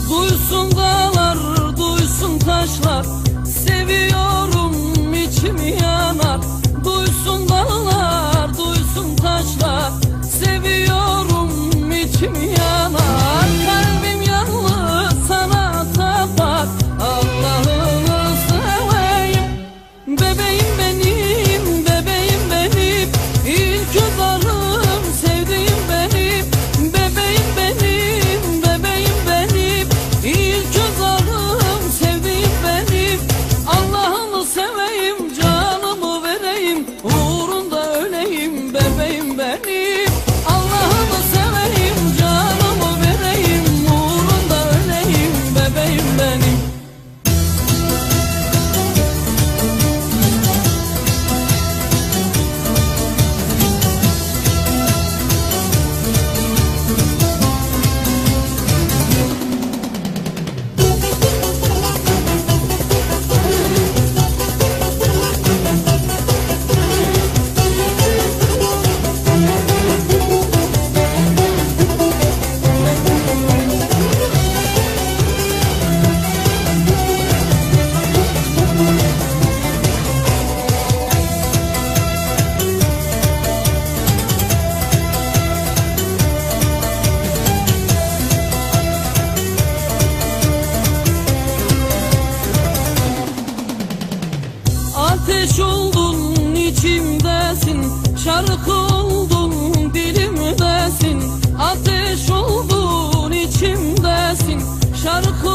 Duysun dağlar, duysun taşlar, seviyorum içim yanar. Duysun dağlar, duysun taşlar, seviyorum içim yanar. Kalbim yalnız sana tapar, Allah'ını seveyim. Bebeğim benim, bebeğim benim, ilk özerim sevdiğim benim. Bebeğim benim, bebeğim benim, İlk özerim sevdiğim benim. Allah'ını seveyim, canımı vereyim, uğrunda öleyim bebeğim benim. Allah'ını seveyim, canımı vereyim, uğrunda öleyim bebeğim benim. Ateş oldun içimdesin, şarkı oldun dilimdesin. Ateş oldun içimdesin, şarkı